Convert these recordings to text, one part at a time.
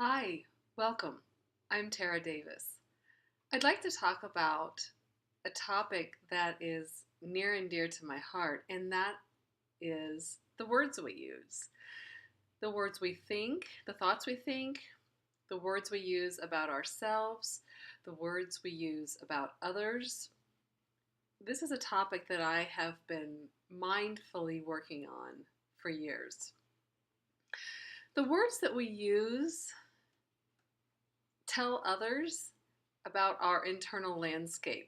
Hi, welcome. I'm Tara Davis. I'd like to talk about a topic that is near and dear to my heart, and that is the words we use. The words we think, the thoughts we think, the words we use about ourselves, the words we use about others. This is a topic that I have been mindfully working on for years. The words that we use tell others about our internal landscape.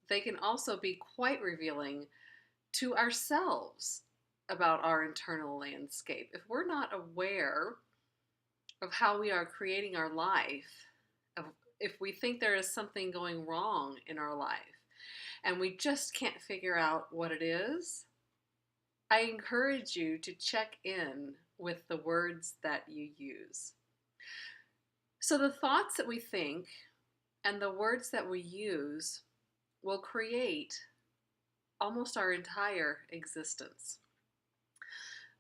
They can also be quite revealing to ourselves about our internal landscape. If we're not aware of how we are creating our life, if we think there is something going wrong in our life and we just can't figure out what it is, I encourage you to check in with the words that you use. So, the thoughts that we think and the words that we use will create almost our entire existence.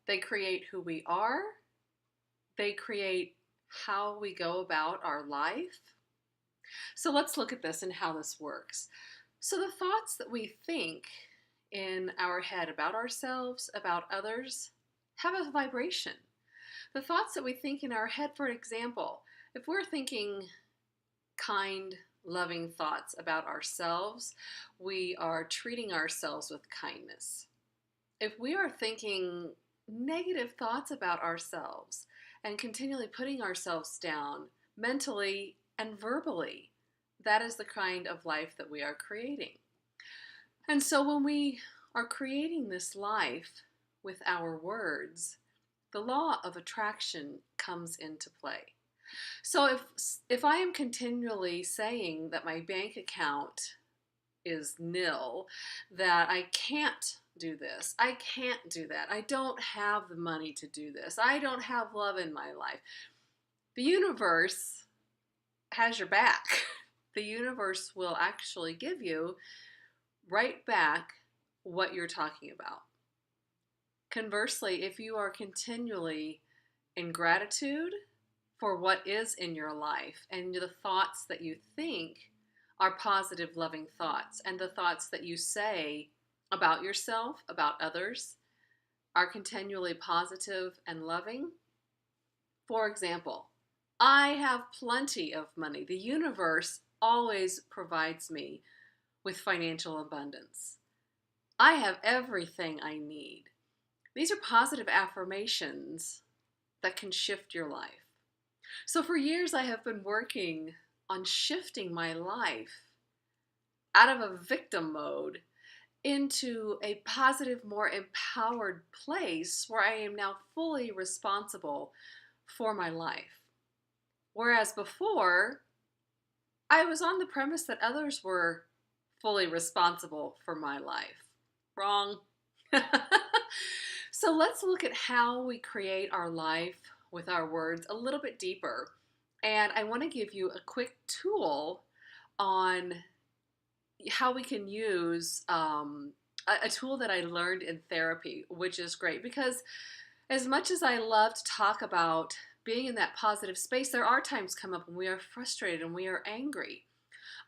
They create who we are, they create how we go about our life. So, let's look at this and how this works. So, the thoughts that we think in our head about ourselves, about others, have a vibration. The thoughts that we think in our head, for example, if we're thinking kind, loving thoughts about ourselves, we are treating ourselves with kindness. If we are thinking negative thoughts about ourselves and continually putting ourselves down mentally and verbally, that is the kind of life that we are creating. And so when we are creating this life with our words, the law of attraction comes into play. So if I am continually saying that my bank account is nil, that I can't do this, I can't do that, I don't have the money to do this, I don't have love in my life, the universe has your back. The universe will actually give you right back what you're talking about. Conversely, if you are continually in gratitude for what is in your life and the thoughts that you think are positive, loving thoughts, and the thoughts that you say about yourself, about others, are continually positive and loving. For example, I have plenty of money. The universe always provides me with financial abundance. I have everything I need. These are positive affirmations that can shift your life. So for years, I have been working on shifting my life out of a victim mode into a positive, more empowered place where I am now fully responsible for my life. Whereas before, I was on the premise that others were fully responsible for my life. Wrong. So let's look at how we create our life with our words a little bit deeper. And I want to give you a quick tool on how we can use a tool that I learned in therapy, which is great because as much as I love to talk about being in that positive space, there are times come up when we are frustrated and we are angry.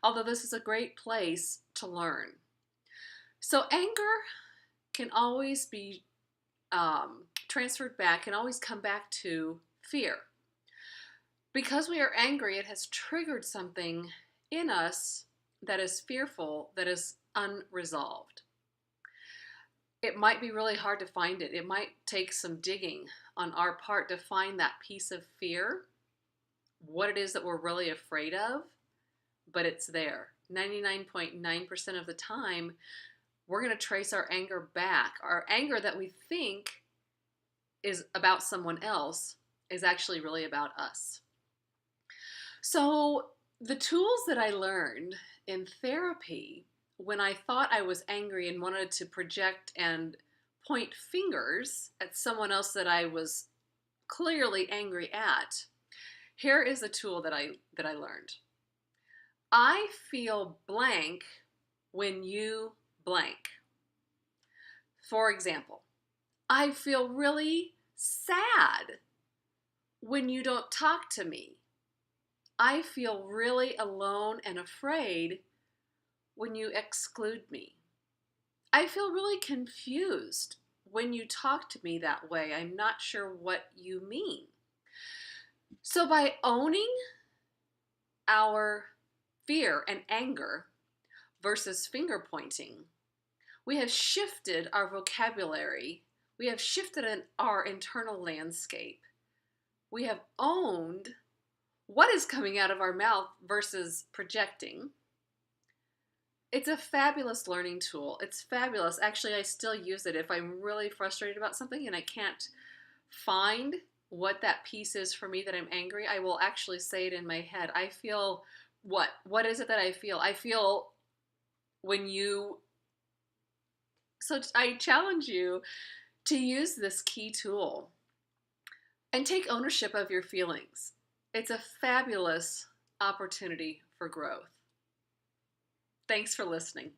Although this is a great place to learn. So anger can always be transferred back, can always come back to fear. Because we are angry, it has triggered something in us that is fearful, that is unresolved. It might be really hard to find it. It might take some digging on our part to find that piece of fear, what it is that we're really afraid of, but it's there. 99.9% of the time, we're going to trace our anger back. Our anger that we think is about someone else is actually really about us. So the tools that I learned in therapy when I thought I was angry and wanted to project and point fingers at someone else that I was clearly angry at, here is a tool that I learned. I feel blank when you blank. For example, I feel really sad when you don't talk to me. I feel really alone and afraid when you exclude me. I feel really confused when you talk to me that way. I'm not sure what you mean. So, by owning our fear and anger versus finger pointing, we have shifted our vocabulary. We have shifted our internal landscape. We have owned what is coming out of our mouth versus projecting. It's a fabulous learning tool. It's fabulous. Actually, I still use it if I'm really frustrated about something and I can't find what that piece is for me that I'm angry. I will actually say it in my head. I feel what? What is it that I feel? I feel when you. So I challenge you to use this key tool and take ownership of your feelings. It's a fabulous opportunity for growth. Thanks for listening.